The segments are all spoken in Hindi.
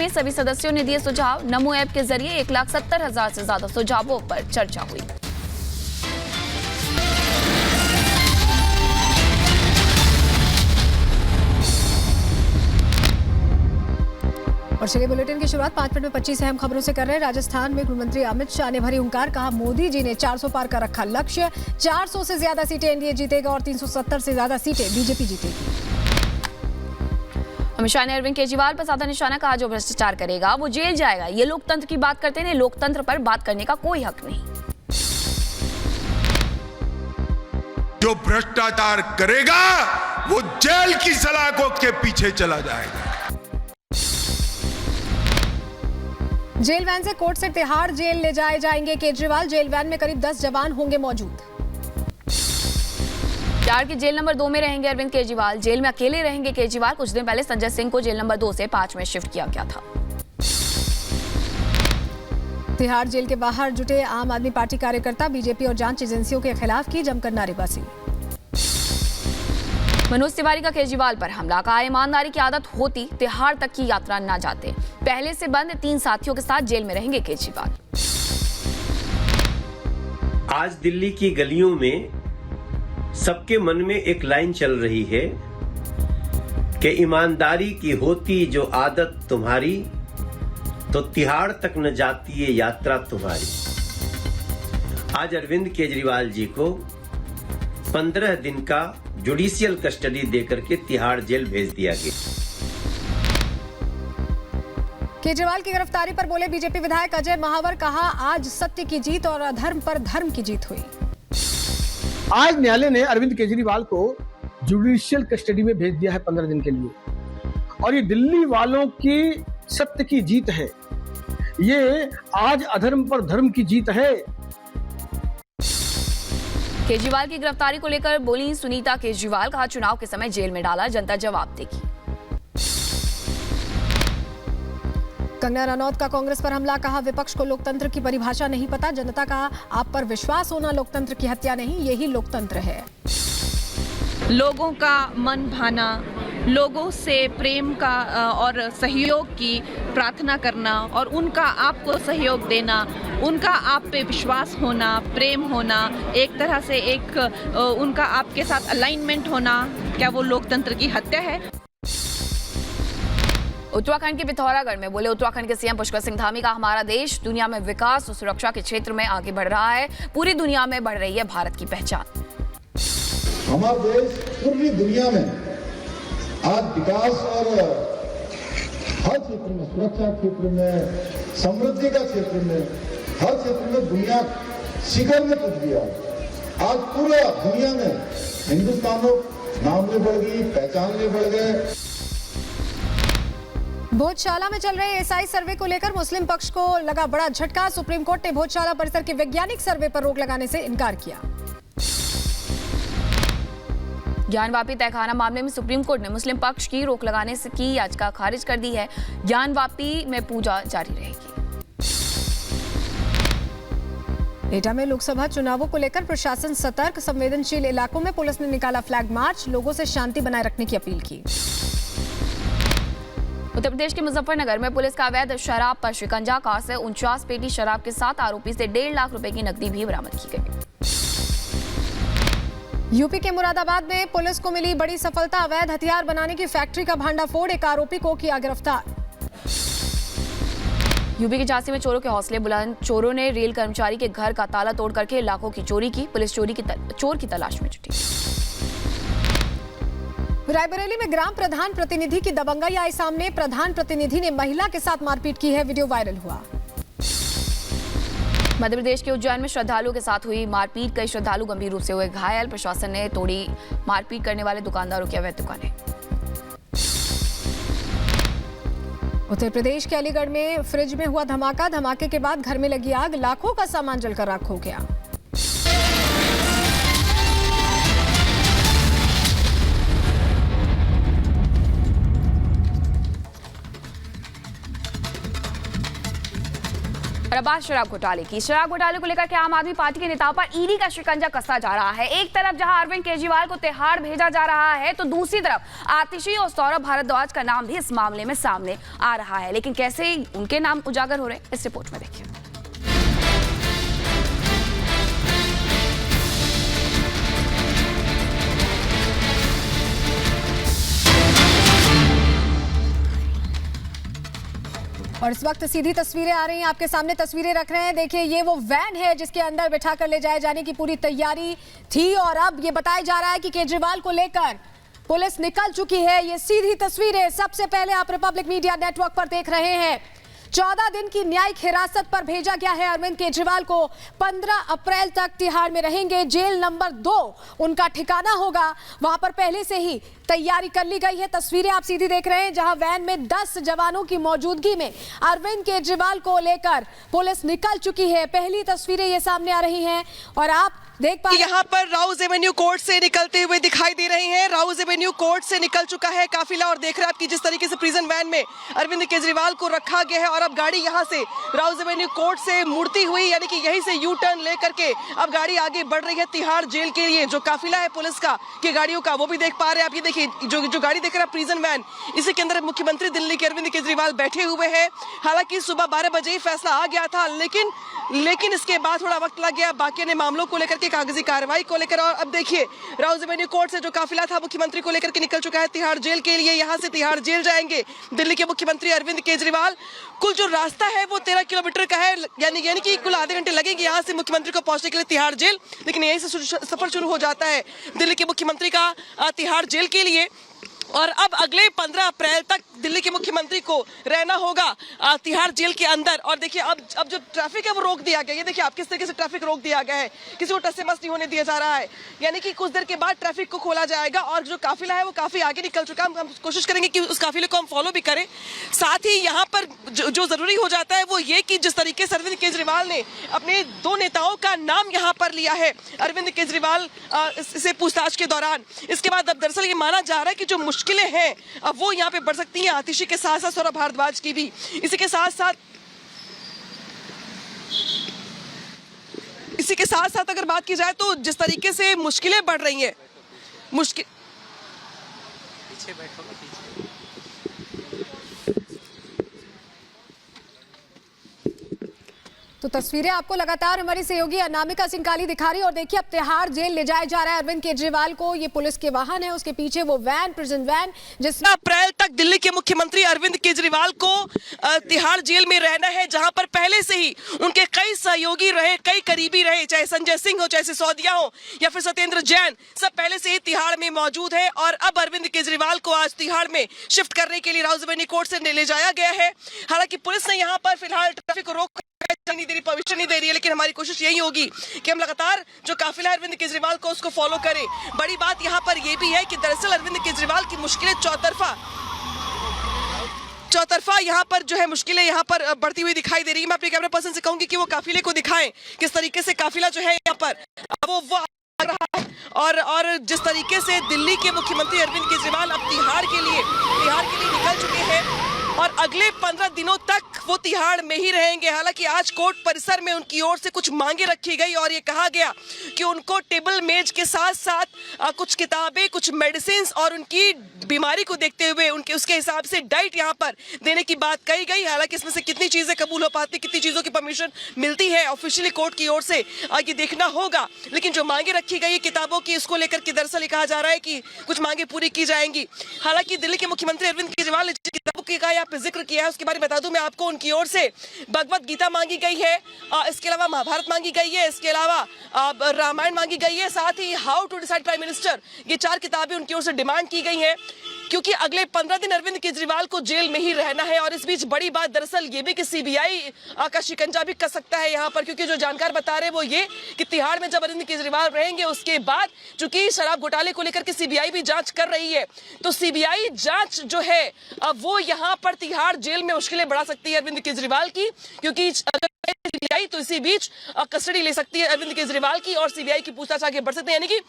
में सभी सदस्यों ने दिए सुझाव। नमो ऐप के जरिए 1,70,000 से ज्यादा सुझावों पर चर्चा हुई। और चलिए बुलेटिन की शुरुआत 5 मिनट में 25 अहम खबरों से कर रहे हैं। राजस्थान में गृहमंत्री अमित शाह ने भरी हुंकार, कहा मोदी जी ने 400 पार का रखा लक्ष्य। 400 से ज्यादा सीटें एनडीए जीतेगा और 370 से ज्यादा सीटें बीजेपी जीतेगी। अमित शाह ने अरविंद केजरीवाल पर साधा निशाना, कहा जो भ्रष्टाचार करेगा वो जेल जाएगा। ये लोकतंत्र की बात करते हैं, लोकतंत्र पर बात करने का कोई हक नहीं। जो भ्रष्टाचार करेगा वो जेल की सलाखों के पीछे चला जाएगा। जेल वैन से कोर्ट से तिहाड़ जेल ले जाए जाएंगे केजरीवाल। जेल वैन में करीब 10 जवान होंगे मौजूद। तिहाड़ की जेल नंबर 2 में रहेंगे अरविंद केजरीवाल। जेल में अकेले रहेंगे केजरीवाल। कुछ दिन पहले संजय सिंह को जेल नंबर 2 से 5 में शिफ्ट किया गया था। तिहाड़ जेल के बाहर जुटे आम आदमी पार्टी कार्यकर्ता बीजेपी और जांच एजेंसियों के खिलाफ की जमकर नारेबाजी। मनोज तिवारी का केजरीवाल पर हमला, कहा ईमानदारी की आदत होती तिहाड़ तक की यात्रा न जाते। पहले से बंद 3 साथियों के साथ जेल में रहेंगे केजरीवाल। आज दिल्ली की गलियों में सबके मन में एक लाइन चल रही है कि ईमानदारी की होती जो आदत तुम्हारी तो तिहाड़ तक न जाती ये यात्रा तुम्हारी। आज अरविंद केजरीवाल जी को 15 दिन का जुडिशियल कस्टडी देकर के तिहाड़ जेल भेज दिया गया। केजरीवाल की गिरफ्तारी पर बोले बीजेपी विधायक अजय महावर, कहा आज सत्य की जीत और अधर्म पर धर्म की जीत हुई। आज न्यायालय ने अरविंद केजरीवाल को जुडिशियल कस्टडी में भेज दिया है 15 दिन के लिए और ये दिल्ली वालों की सत्य की जीत है। ये आज अधर्म पर धर्म की जीत है। केजरीवाल की गिरफ्तारी को लेकर बोली सुनीता केजरीवाल, कहा चुनाव के समय जेल में डाला, जनता जवाब देगी। कंगना रनौत का कांग्रेस पर हमला, कहा विपक्ष को लोकतंत्र की परिभाषा नहीं पता। जनता का आप पर विश्वास होना लोकतंत्र की हत्या नहीं, यही लोकतंत्र है। लोगों का मन भाना, लोगों से प्रेम का और सहयोग की प्रार्थना करना और उनका आपको सहयोग देना, उनका आप पे विश्वास होना, प्रेम होना, एक तरह से एक उनका आपके साथ अलाइनमेंट होना, क्या वो लोकतंत्र की हत्या है? उत्तराखंड के पिथौरागढ़ में बोले उत्तराखंड के सीएम पुष्कर सिंह धामी, का हमारा देश दुनिया में विकास और सुरक्षा के क्षेत्र में आगे बढ़ रहा है। पूरी दुनिया में बढ़ रही है भारत की पहचान। हमारा देश पूरी दुनिया में आज विकास और हर क्षेत्र में, सुरक्षा क्षेत्र में, समृद्धि का क्षेत्र में, हर क्षेत्र में दुनिया शिखर में पहुंच गया। आज पूरा दुनिया में हिंदुस्तान नाम ले बढ़ गई, पहचान ले बढ़ गए। भोजशाला में चल रहे एसआई सर्वे को लेकर मुस्लिम पक्ष को लगा बड़ा झटका। सुप्रीम कोर्ट ने भोजशाला परिसर के वैज्ञानिक सर्वे पर रोक लगाने से इनकार किया। ज्ञानवापी तहखाना मामले में सुप्रीम कोर्ट ने मुस्लिम पक्ष की रोक लगाने से की याचिका खारिज कर दी है। ज्ञानवापी में पूजा जारी रहेगी। एटा में लोकसभा चुनावों को लेकर प्रशासन सतर्क। संवेदनशील इलाकों में पुलिस ने निकाला फ्लैग मार्च, लोगों से शांति बनाए रखने की अपील की। उत्तर प्रदेश के मुजफ्फरनगर में पुलिस का अवैध शराब पर शिकंजा, कार से 49 पेटी शराब के साथ आरोपी से 1.5 लाख रुपए की नकदी भी बरामद की गई। यूपी के मुरादाबाद में पुलिस को मिली बड़ी सफलता। अवैध हथियार बनाने की फैक्ट्री का भांडाफोड़, एक आरोपी को किया गिरफ्तार। यूपी के झांसी में चोरों के हौसले बुलंद। चोरों ने रेल कर्मचारी के घर का ताला तोड़ करके लाखों की चोरी की। पुलिस चोर की तलाश में जुटी। रायबरेली में ग्राम प्रधान प्रतिनिधि की दबंगई आई सामने। प्रधान प्रतिनिधि ने महिला के साथ मारपीट की है, वीडियो वायरल हुआ। मध्य प्रदेश के उज्जैन में श्रद्धालुओं के साथ हुई मारपीट, कई श्रद्धालु गंभीर रूप से हुए घायल। प्रशासन ने तोड़ी मारपीट करने वाले दुकानदारों की अवैध दुकानें। उत्तर प्रदेश के अलीगढ़ में फ्रिज में हुआ धमाका, धमाके के बाद घर में लगी आग, लाखों का सामान जलकर राख हो गया। और अब बात शराब घोटाले की। शराब घोटाले को लेकर के आम आदमी पार्टी के नेताओं पर ईडी का शिकंजा कसता जा रहा है। एक तरफ जहां अरविंद केजरीवाल को तिहाड़ भेजा जा रहा है, तो दूसरी तरफ आतिशी और सौरभ भारद्वाज का नाम भी इस मामले में सामने आ रहा है। लेकिन कैसे उनके नाम उजागर हो रहे हैं, इस रिपोर्ट में देखिए। और इस वक्त सीधी तस्वीरें आ रही हैं, आपके सामने तस्वीरें रख रहे हैं। देखिए, ये वो वैन है जिसके अंदर बिठा कर ले जाए जाने की पूरी तैयारी थी और अब ये बताया जा रहा है कि केजरीवाल को लेकर पुलिस निकल चुकी है। ये सीधी तस्वीरें सबसे पहले आप रिपब्लिक मीडिया नेटवर्क पर देख रहे हैं। 14 दिन की न्यायिक हिरासत पर भेजा गया है अरविंद केजरीवाल को। 15 अप्रैल तक तिहाड़ में रहेंगे। जेल नंबर 2 उनका ठिकाना होगा, वहां पर पहले से ही तैयारी कर ली गई है। तस्वीरें आप सीधी देख रहे हैं, जहां वैन में 10 जवानों की मौजूदगी में अरविंद केजरीवाल को लेकर पुलिस निकल चुकी है। पहली तस्वीरें ये सामने आ रही हैं और आप देख पा यहाँ पर राउज एवेन्यू कोर्ट से निकलते हुए दिखाई दे रहे हैं। राउज एवेन्यू कोर्ट से निकल चुका है काफिला और देख रहे हैं आप कि जिस तरीके से प्रिजन वैन में अरविंद केजरीवाल को रखा गया है और अब गाड़ी यहाँ से राउज एवेन्यू कोर्ट से मुड़ती हुई, यानी कि यहीं से यू टर्न लेकर के अब गाड़ी आगे बढ़ रही है तिहाड़ जेल के लिए। जो काफिला है पुलिस का की गाड़ियों का, वो भी देख पा रहे हैं आप। ये देखिए, जो गाड़ी देख रहे हैं प्रिजन वैन, इसी के अंदर मुख्यमंत्री दिल्ली के अरविंद केजरीवाल बैठे हुए हैं। हालांकि सुबह 12 बजे ही फैसला आ गया था, लेकिन इसके बाद थोड़ा वक्त लग गया बाकी ने मामलों को लेकर के, कागजी कार्रवाई को लेकर। और अब देखिए, राउज एवेन्यू कोर्ट से जो काफिला था मुख्यमंत्री को लेकर के निकल चुका है तिहाड़ जेल के लिए। यहां से तिहाड़ जेल जाएंगे दिल्ली के मुख्यमंत्री अरविंद केजरीवाल। कुल जो रास्ता है वो 13 किलोमीटर का है, यानी कि कुल आधे घंटे लगेंगे यहां से मुख्यमंत्री को पहुंचने के लिए तिहाड़ जेल। लेकिन यहीं से सफर शुरू हो जाता है दिल्ली के मुख्यमंत्री का तिहाड़ जेल के लिए। और अब अगले 15 अप्रैल तक दिल्ली के मुख्यमंत्री को रहना होगा तिहाड़ जेल के अंदर। और देखिए, अब जो ट्रैफिक है वो रोक दिया गया। ये देखिए आप किस तरीके से ट्रैफिक रोक दिया गया है, किसी को टस से मस नहीं होने दिया जा रहा है। यानी कि कुछ देर के बाद ट्रैफिक को खोला जाएगा और जो काफिला है वो काफी आगे निकल चुका है। हम कोशिश करेंगे कि उस काफिले को हम फॉलो भी करें। साथ ही यहाँ पर जो जरूरी हो जाता है वो ये कि जिस तरीके से अरविंद केजरीवाल ने अपने 2 नेताओं का नाम यहाँ पर लिया है अरविंद केजरीवाल से पूछताछ के दौरान, इसके बाद अब दरअसल ये माना जा रहा है कि जो मुश्किलें हैं अब वो यहाँ पे बढ़ सकती हैं आतिशी के साथ साथ सौरभ भारद्वाज की भी। इसी के साथ साथ अगर बात की जाए तो जिस तरीके से मुश्किलें बढ़ रही हैं, पीछे बैठो ना, पीछे। तो तस्वीरें आपको लगातार हमारी सहयोगी अनामिका सिंघाली दिखा रही है। और देखिए, अब तिहाड़ जेल ले जाया जा रहा है अरविंद केजरीवाल को। ये पुलिस के वाहन है, उसके पीछे वो वैन, प्रिजन वैन, जिसमें अप्रैल तक दिल्ली के मुख्यमंत्री अरविंद केजरीवाल को तिहाड़ जेल में रहना है, जहां पर पहले से ही उनके कई सहयोगी रहे, कई करीबी रहे, चाहे संजय सिंह हो, चाहे सिसोदिया हो या फिर सत्येंद्र जैन, सब पहले से ही तिहाड़ में मौजूद है। और अब अरविंद केजरीवाल को आज तिहाड़ में शिफ्ट करने के लिए राउज एवेन्यू कोर्ट से ले जाया गया है। हालांकि पुलिस ने यहाँ पर फिलहाल ट्रैफिक को रोक नहीं दे रही, परमिशन नहीं दे रही है, लेकिन हमारी कोशिश यही होगी कि हम लगातार जो काफिला अरविंद केजरीवाल को उसको फॉलो करें। बड़ी बात यहाँ पर यह भी है कि दरअसल अरविंद केजरीवाल की मुश्किलें चौतरफा यहाँ पर जो है मुश्किलें यहाँ पर बढ़ती हुई दिखाई दे रही है। मैं अपने कैमरा पर्सन से कहूंगी कि वो काफिले को दिखाएं किस तरीके से काफिला जो है यहाँ पर वो आ रहा है। और जिस तरीके से दिल्ली के मुख्यमंत्री अरविंद केजरीवाल अब तिहाड़ के लिए निकल चुके हैं और अगले 15 दिनों तक वो तिहाड़ में ही रहेंगे। हालांकि आज कोर्ट परिसर में उनकी ओर से कुछ मांगे रखी गई और ये कहा गया कि उनको टेबल मेज के साथ साथ कुछ किताबें, कुछ मेडिसिन और उनकी बीमारी को देखते हुए उसके हिसाब से डाइट यहाँ पर देने की बात कही गई। हालांकि इसमें से कितनी चीजें कबूल हो पाती, कितनी चीजों की परमिशन मिलती है ऑफिशियली कोर्ट की ओर से, ये देखना होगा। लेकिन जो मांगे रखी गई किताबों की, इसको लेकर के दरअसल कहा जा रहा है कि कुछ मांगे पूरी की जाएंगी। हालांकि दिल्ली के मुख्यमंत्री अरविंद केजरीवाल ने किताबों की यहाँ पे जिक्र किया है, उसके बारे में बता दूं मैं आपको। उनकी ओर से भगवत गीता मांगी गई है, इसके अलावा महाभारत मांगी गई है, इसके अलावा रामायण मांगी गई है, साथ ही how to decide prime minister, ये 4 किताबें उनकी ओर से डिमांड की गई है। क्योंकि अगले 15 दिन अरविंद केजरीवाल को जेल में ही रहना है। और इस बीच बड़ी बात दरअसल ये भी कि सीबीआई का शिकंजा भी कस सकता है यहाँ पर, क्योंकि जो जानकार बता रहे हैं वो ये कि तिहाड़ में जब अरविंद केजरीवाल रहेंगे उसके बाद चूंकि शराब घोटाले को लेकर के सीबीआई भी जांच कर रही है, तो सीबीआई जांच जो है वो यहाँ पर तिहाड़ जेल में मुश्किलें बढ़ा सकती है अरविंद केजरीवाल की, क्योंकि सीबीआई तो इसी बीच कस्टडी ले सकती है अरविंद केजरीवाल की और सीबीआई की पूछताछ आगे बढ़ सकते हैं। यानी कि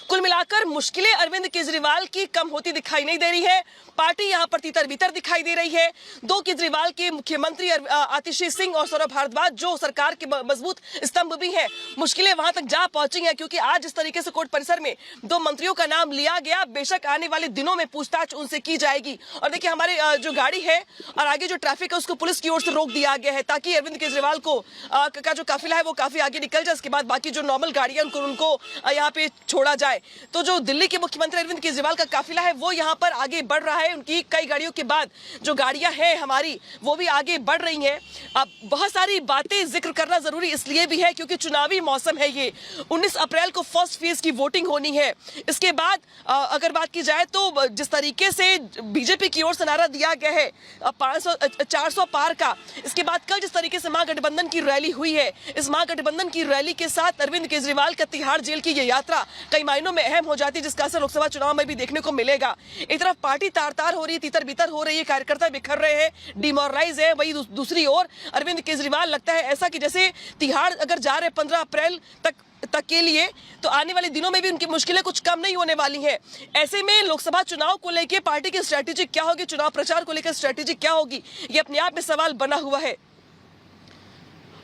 कुल मिलाकर मुश्किलें अरविंद केजरीवाल की कम होती दिखाई नहीं दे रही है। पार्टी यहां पर तीतर बीतर दिखाई दे रही है। दो केजरीवाल के मुख्यमंत्री आतिशी सिंह और सौरभ भारद्वाज जो सरकार के मजबूत स्तंभ भी हैं, मुश्किलें वहां तक जा पहुंची हैं क्योंकि आज इस तरीके से कोर्ट परिसर में दो मंत्रियों का नाम लिया गया। बेशक आने वाले दिनों में पूछताछ उनसे की जाएगी। और देखिए हमारे जो गाड़ी है और आगे जो ट्रैफिक है उसको पुलिस की ओर से रोक दिया गया है ताकि अरविंद केजरीवाल को का जो काफिला है वो काफी आगे निकल जाए। इसके बाद बाकी जो नॉर्मल गाड़ियां उनको यहाँ पे छोड़ा जाए। तो जो दिल्ली के मुख्यमंत्री अरविंद केजरीवाल का काफिला है वो यहाँ पर आगे बढ़ रहा है। उनकी कई गाड़ियों के बाद जो गाड़ियां हैं हमारी वो भी आगे बढ़ रही हैं। अब बहुत सारी बातें जिक्र करना जरूरी इसलिए भी है क्योंकि चुनावी मौसम है। ये 19 अप्रैल को फर्स्ट फेज की वोटिंग होनी है। इसके बाद अगर बात की जाए तो जिस तरीके से बीजेपी की ओर से नारा दिया गया है 400 पार का, इसके बाद कल जिस तरीके से महागठबंधन की रैली हुई है, इस महागठबंधन की रैली के साथ अरविंद केजरीवाल का तिहाड़ जेल की ये यात्रा कई मायनों में अहम हो जाती है, जिसका असर लोकसभा चुनाव में भी देखने को मिलेगा। एक तरफ पार्टी तार-तार हो रही है, तीतर बीतर हो रही है, कार्यकर्ता बिखर रहे हैं, डिमोरलाइज है। वही दूसरी ओर अरविंद केजरीवाल लगता है ऐसा कि जैसे तिहाड़ अगर जा रहे 15 अप्रैल तक के लिए तो आने वाले दिनों में भी उनकी मुश्किलें कुछ कम नहीं होने वाली हैं। ऐसे में लोकसभा चुनाव को लेकर पार्टी की स्ट्रेटेजी क्या होगी, चुनाव प्रचार को लेकर स्ट्रेटेजी क्या होगी, ये अपने आप में सवाल बना हुआ है।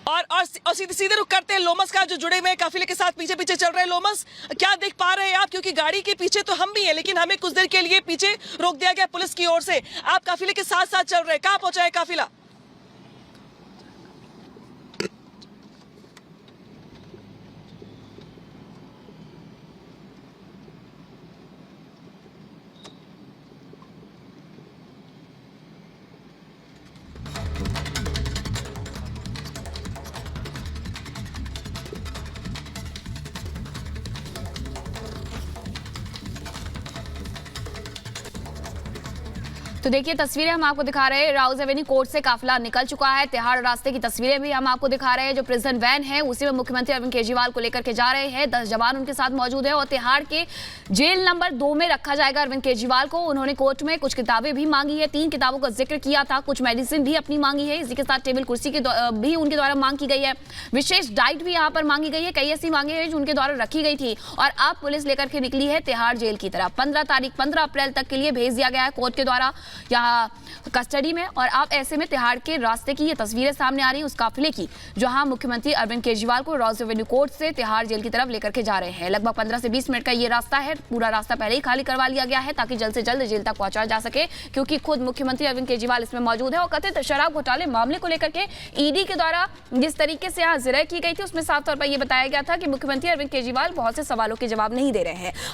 और सीधे रुख करते हैं लोमस का, जो जुड़े हुए काफिले के साथ पीछे पीछे चल रहे हैं। लोमस, क्या देख पा रहे हैं आप, क्योंकि गाड़ी के पीछे तो हम भी हैं लेकिन हमें कुछ देर के लिए पीछे रोक दिया गया पुलिस की ओर से। आप काफिले के साथ साथ चल रहे हैं, कहां पहुंचा है काफिला? तो देखिए तस्वीरें हम आपको दिखा रहे हैं, राउज एवेन्यू कोर्ट से काफिला निकल चुका है। तिहाड़ रास्ते की तस्वीरें भी हम आपको दिखा रहे हैं। जो प्रिजन वैन है उसी में मुख्यमंत्री अरविंद केजरीवाल को लेकर के जा रहे हैं। 10 जवान उनके साथ मौजूद है और तिहाड़ के जेल नंबर 2 में रखा जाएगा अरविंद केजरीवाल को। उन्होंने कोर्ट में कुछ किताबें भी मांगी है, 3 किताबों का जिक्र किया था, कुछ मेडिसिन भी अपनी मांगी है। इसी के साथ टेबल कुर्सी की भी उनके द्वारा मांग की गई है। विशेष डाइट भी यहाँ पर मांगी गई है। कई ऐसी मांगे हैं जो उनके द्वारा रखी गई थी और अब पुलिस लेकर के निकली है तिहाड़ जेल की तरफ। 15 अप्रैल तक के लिए भेज दिया गया है कोर्ट के द्वारा यहाँ कस्टडी में। और अब ऐसे में तिहाड़ के रास्ते की ये तस्वीरें सामने आ रही हैं उस काफिले की, जहां मुख्यमंत्री अरविंद केजरीवाल को राउज एवेन्यू कोर्ट से तिहाड़ जेल की तरफ लेकर के जा रहे हैं। लगभग 15 से 20 मिनट का ये रास्ता है। पूरा रास्ता पहले ही खाली करवा लिया गया है ताकि जल्द से जल्द जेल तक पहुंचाया जा सके, क्योंकि खुद मुख्यमंत्री अरविंद केजरीवाल इसमें मौजूद है। और कथित शराब घोटाले मामले को लेकर के ईडी के द्वारा जिस तरीके से यहाँ जिरह की गई थी उसमें साफ तौर पर यह बताया गया था कि मुख्यमंत्री अरविंद केजरीवाल बहुत से सवालों के जवाब नहीं दे रहे हैं।